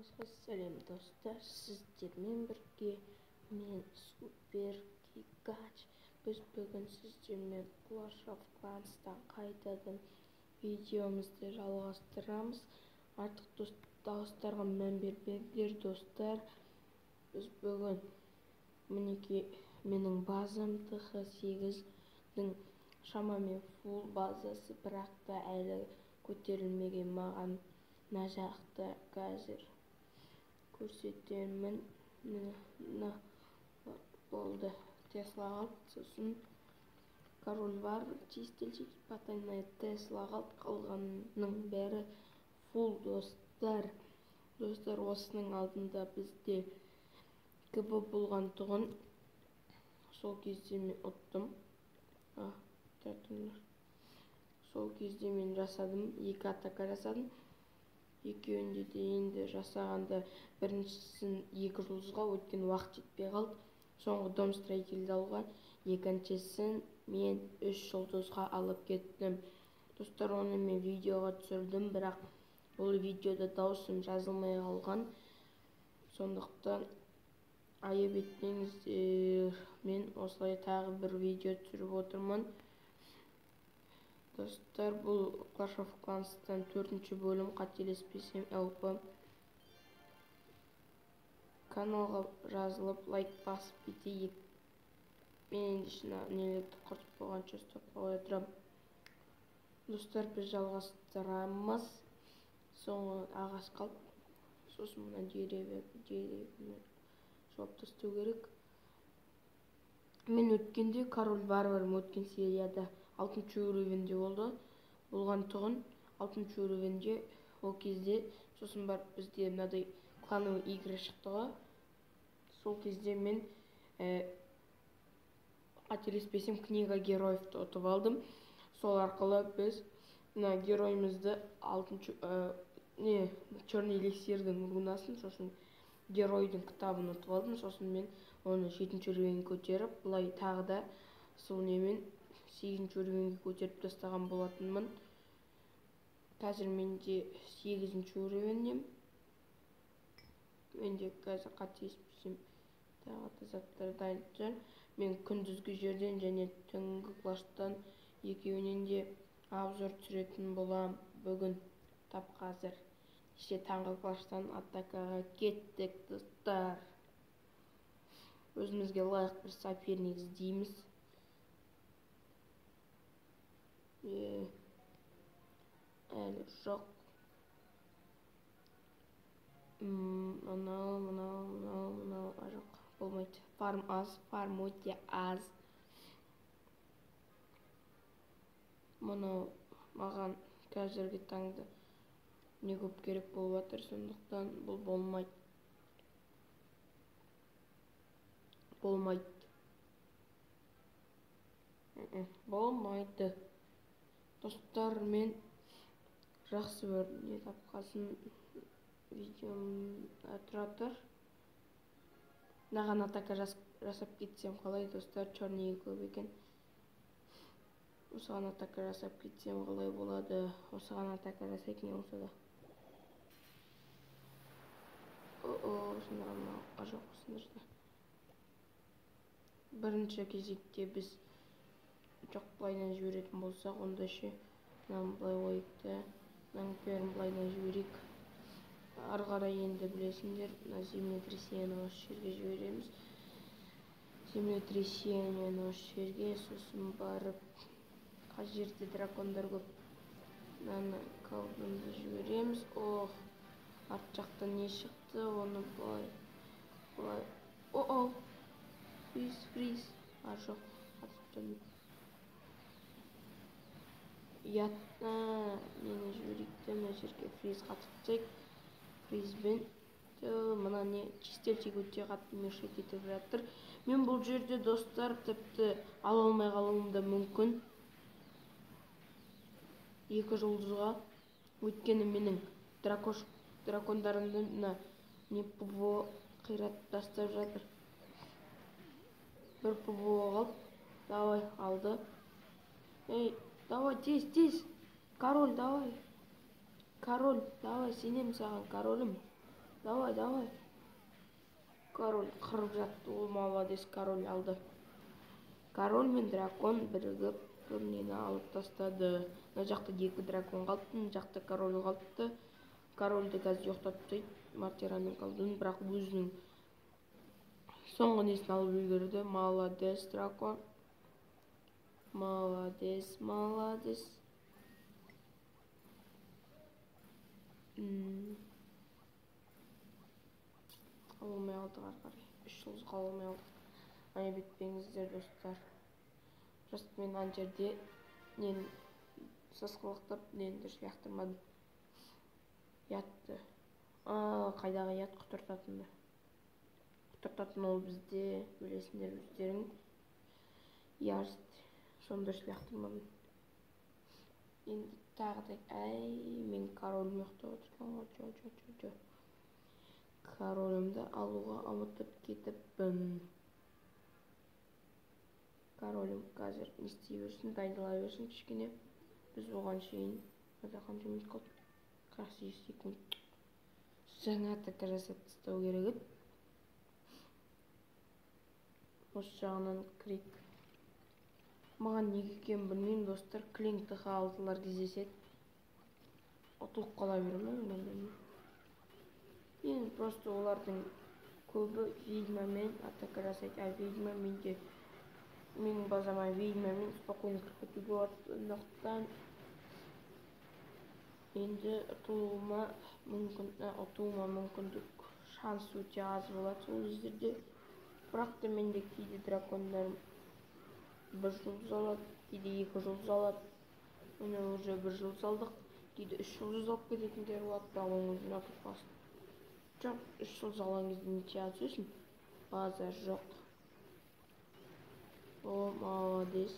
Барлықтарыңызға сәлем достар, сіздермен бірге мен Супер Гигач. Біз бүгін сіздермен Clash of Clans'тан қайтадан видеомызды жалғастырамыз. Артық дауыстарға мән бермеңдер достар. Біз бүгін мінекей менің базам TH8-дің шамамен фул базасы, бірақ та әлі көтерілмеген. Маған мына жақта қазір көрсетемін. Болды, Тесла қалды, сосын король бар, чистильщик потайная Тесла қалды, қалғанның бәрі фул достар. Осының алдында бізде КБ болған тұғын, сол кезде мен ұттым. Сол кезде мен жасадым, 2 атака жасадым. Екеуінде де енді жасағанда біріншісін 2 жұлдызға, өткен уақыт жетпей қалды. Соңғы домстроительді алуға, екіншісін мен 3 жұлдызға алып кеттім. Достар, оны мен видеоға түсірдім, бірақ бұл видеода даусым жазылмай қалған. Сондықтан айып етпеңіздер. Мен осылай тағы бір видео түсіріп отырмын. Достар, бұл Clash of Clans'тан 4-ші бөлім, қателеспесем, LP. Каналға жазылып, лайк басып кетейік. Мен енді нелікті құртып болғанша ұстап қоя тұрам. Достар, біз жалғастырамыз. Соңғы ағаш қалып, сосын мұна деревені жауып тастау керек. Мен өткенде король барбарым, өткен серияда 6-шы уровенде болған тұғын, 6-шы уровенде. Ол кезде сосын барып бізде мынадай клановый игры шықтыға. Сол кезде мен қателеспесем книга героевті ұтып алдым. Сол арқылы біз геройымызды черный эликсирдің рунасын, сосын геройдың кітабын ұтып алдым. Сосын мен оны 7-ші уровенге көтеріп, бұлай тағы да сол немен 8-ші уровенге көтеріп тастаған болатынмын. Қазір менде 8-ші уровеннен. Менде қазір қателеспесем тағы да заттар дайын. Мен күндізгі жерден және түнгі клаштан екеуінен де обзор түсіретін болам бүгін тап қазір. Кеше таңғы клаштан атакаға кеттік достар. Өзімізге лайық бір соперник іздейміз. Әлі жоқ. Мынау жоқ, болмайды. Фарм аз, фарм өте аз. Мынау маған қазіргі таңда не көп керек болып жатыр, сондықтан бұл болмайды. Болмайды. Достар, мен жақсы бір не тапқасын видеом тұратыр. Наған атака жасап кетсем қалай, достар, черный көп екен. Осыған атака жасап кетсем қалай болады. Осыған атака жасайық, не болса да. Жоқ, осында. Бірінші кезекте біз жоқ былайынан жіберетін болсақ, онда ше мынаны былай ойықты, мынаның бәрін былайынан жіберейік. Ары қарай енді білесіңдер, землетрясениені осы жерге жібереміз. Землетрясениені осы жерге, сосын барып, қай жерде дракондар көп, мынаны колдунды жібереміз. Арт жақтан не шықты, оны былай. Фриз. Жоқ, қатып мені жіберейікті, мына жерге фриз қатып тек. Фризбен мына не чистильщик өте қатты мешать етіп жатыр. Мен бұл жерде достар тіпті ала алмай қалуым да мүмкін. 2 жұлдызға. Өйткені менің дракондарымды не ПВО қират тастап жатыр. Бір ПВО қалып. Давай, алды. Давай, тез. Король, давай, сенем саған, королім. Давай, давай. Король қырып жатты. Ол молодец, король алды. Король мен дракон бірігіп бірнені алып тастады. Мына жақта 2 дракон қалды, мына жақта король қалды. Корольді қазір жоқтатып тастайды. Мортирамен колдун, бірақ өзінің соңғы несін алып үлгерді. Молодец, дракон. Молодец, молодец. Алмай алдық ары қарай. 3 жұлдызға алмай алдық. Айып етпеңіздер, достар. Просто мен ана жерде нені сасқалақтап нені дұрыс яқтырмадым. Ятты. Қайдағы ят құтыртатынды. Құтыртатын ол бізде, білесіңдер өздерің. Ярст. Соны дұрыс яқтырмадым. Енді тағы да мен королім ұйықтап отырған. Королімді алуға ұмытып кетіппін. Королім қазір не істей берсін, дайындала берсін кішкене. Біз оған шейін қанша минут қалды? 48 секунд. Жаңа атака жасап тастау керек еді. Осы жағынан крик. Маған неге екенін білмеймін, достар. Клинкті алтылар кездеседі. Ұтылып қала бермеймін. Енді просто олардың көбі ведьмамен атака жасайды. А ведьма менде менің базама ведьмамен спокойно кіріп кетуге болады. Сондықтан енді ұтуыма мүмкіндік шанс өте аз болады сол кездерде. Бірақ та менде кейде дракондарым 1 жұлдыз алады, кейде 2 жұлдыз алады. Міне уже 1 жұлдыз алдық. Кейде 3 жұлдыз алып кететіндер болады. Бірақ оның өзін ұтып қалсын. Жоқ, 3 жұлдыз алған кезде неше атысың? Базар жоқ. О, молодец.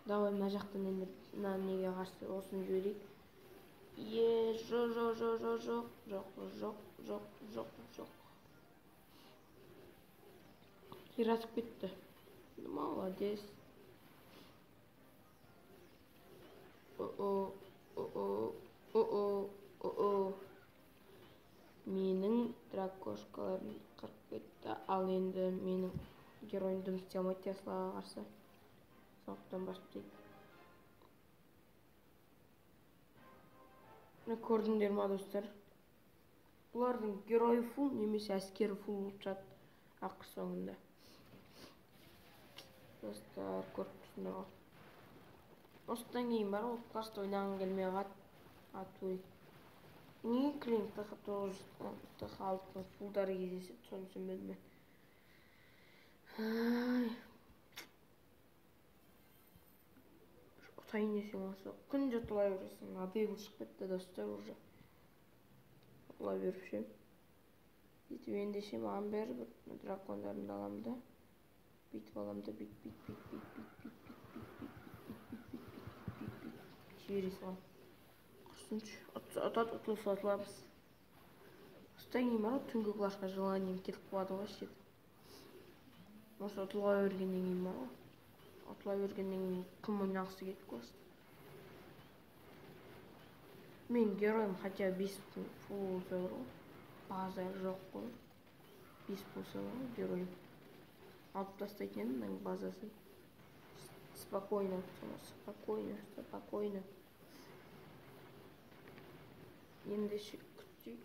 Давай, мына жақтан енді неге қарсы осыны жіберейік. Жоқ. Қиратып кетті. Молодец. Менің дракошкаларым қырып кетті. Ал енді менің геройым дым істей алмайды Теслаға қарсы. Сондықтан бастайды. Көрдіңдер ма, достар? Бұлардың геройы фул немесе әскері фул болып жатты ақыр соңында. Достар, көріп тұрсыңдар ғой. Осыдан кейін бар, ол класста ойнаған келмей атуй. Не клинкті қалтын фулдары кездеседі, сонысын білмін. Ұтайын десең осы. Күн жотылай бересің. Адейл шығып кетті, достар, уже. Ұтылай беріп шем. Етіп ендеше маған бері бір дракондарымды алам да. Бүйтіп алам да, бүйт. Жібере салам. Құрсыншы. Ұтылса ұтыламыз. Осыдан кейін бар, түнгі клашқа желанием кетіп қалады ғой, шет. Осы ұтылға бергеннен кейін бар ғой. Ұтыла бергеннен кейін кім ойнағысы кетіп класты. Мен геройым хотя 5 фул болса бар ғой. Базар жоқ қой. 5 болса бар ғой, геройым. Алып тастайтын едім мынаның базасын. Спокойно. Ендеше күттейік.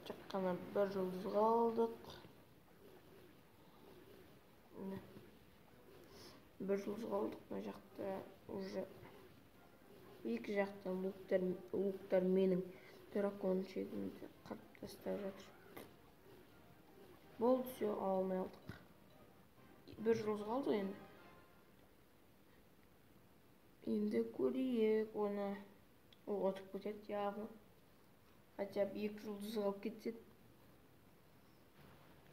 Жаққана 1 жұлдызға алдық. 1 жұлдызға алдық. Мына жақта уже 2 жақтан луктар менің дракон шегімді қырып тастап жатыр. Болды, все, алмай алдық. 1 жұлдызға алдық енді. Енді көрейік оны. Ол отып кетеді, яғы. Хотя 2 жұлдызға алып кетседі.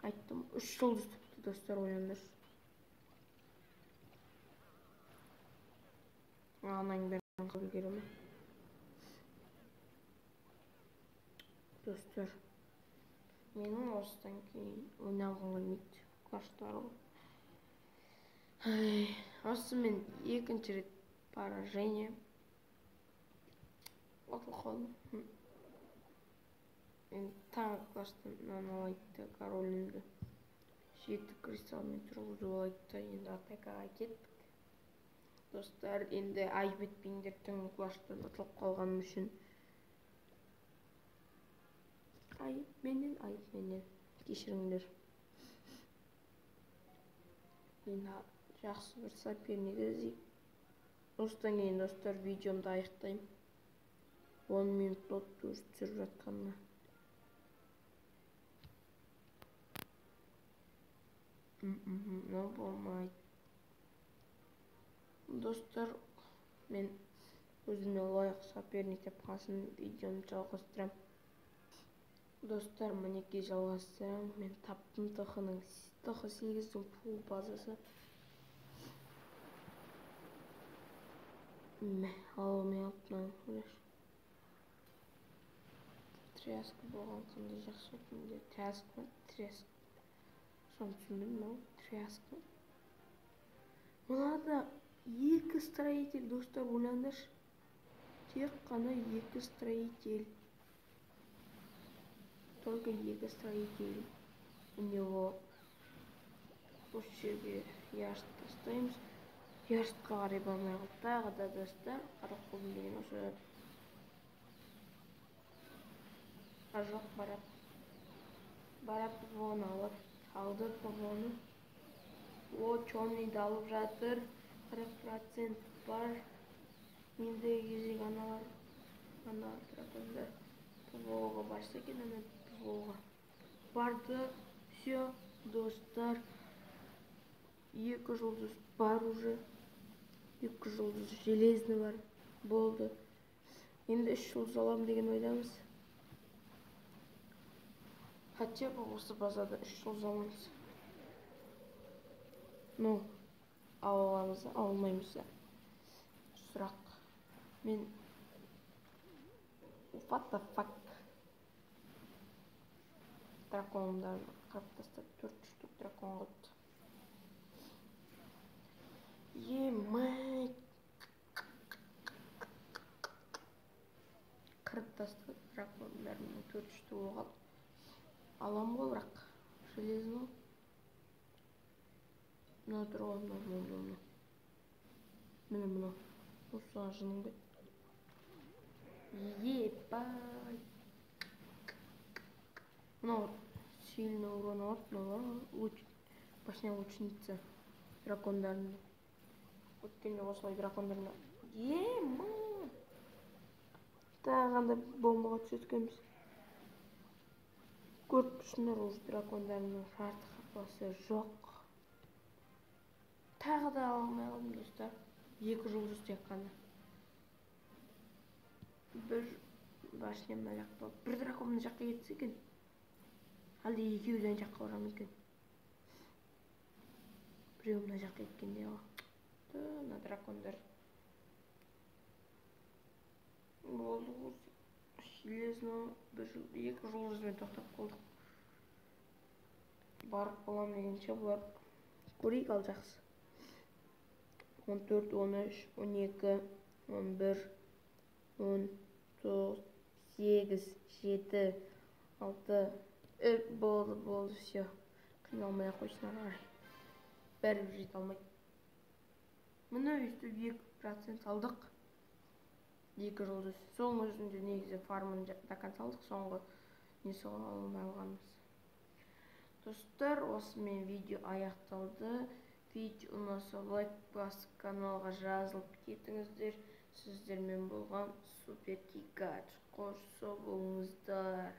Айттым, 3 жұлдыз тұпты, достар, ойнаңдар. Анаң бәрін қабыл керемі. Достар, менің осыдан кейін ойнағым келмейді. Клаштар ғой. Осы мен 2-ші рет поражение. Отыл қалды. тағы класстан алайық та королімді 7 кристалмен тұрғызып алайық та енді атакаға кеттік. Достар, енді айып етпеңдер түнгі класстан ұтылып қалғаным үшін. Айып менен кешіріңдер. Енді жақсы бір соперник іздейік. Осыдан кейін достар видеомды аяқтаймын. 10 минут болды түсіріп жатқаныма. Болмайды. Достар, мен өзіме лайық соперник тапқасын видеоны жалғастырам. Достар, мінекей жалғастырам. Мен таптым Тохының 8-дің фул базасы. Алмай алыптан көреш. Тряска болған қандай жақсы өтінде. Тряска. Соны түсіндім ма? Тряска. Мынада 2 строитель, достар, ойлаңдаршы. Тек қана 2 строитель. Только 2 строитель. У него осы жерге ярст тастаймыз. Ярстқа қарай бармай қалды. Тағы да достар, қарақолдың деген осы жоқ барап пвоны алды пвоны. Черныйды алып жатыр. 40% бар. Ендігі кезек аналар дракондар пвоға барса екен, ана пвоға барды. Все, достар, 2 жұлдыз бар уже. 2 жұлдыз железный бар. Болды. Енді 3 жұлдыз алам деген ойдамыз. Хотя бы осы базада 3 жұлдыз аламыз. Аламыз, алмаймыз. Сұрақ. Мен what the fuck дракондарды қырып тастап 4 штук дракон қойды. Емай қырып тастап дракондардың 4 штук қалды. Алам ғой бірақ железный. Мына тұрған мына. Міне мына. Осыған жының бет. Ебай. Мына сильно урон алады. Башня ученица дракондарында. Өткенде осылай дракондарына. Емай. Тағы қандай бомбаға түсеткенбіз. Көріп тұрсыңдар, уже дракондарының шарты қақпасы жоқ. Тағы да алмай қалдым, достар. 2 жұлдыз тек қана. Бір башня мына жақта. Бір дракон мына жаққа кетсе екен. Әлде екеуі де жаққа барам екен. Біреу мына жаққа кеткенде ғой. Мына дракондар. Болды ғой. Железно 2 жұлдызбен тоқтап қалдық. Барып болам дегенше бұлар көрейік ал жақсы. 14, 13, 12, 11, 10, 9, 8, 7, 6, болды, все. Қиналмай қойсын ары қарай. Бәрібір жете алмайды. Мына өйстіп 2% алдық. 2 жұлдыз. Соның өзінде негізі фармын дакан салдық, соңғы несі алмай алғанымыз. Достар, осымен видео аяқталды. Видео ұнаса лайк басып каналға жазылып кетіңіздер. Сіздермен болған Супер Кикач. Қош сау болыңыздар.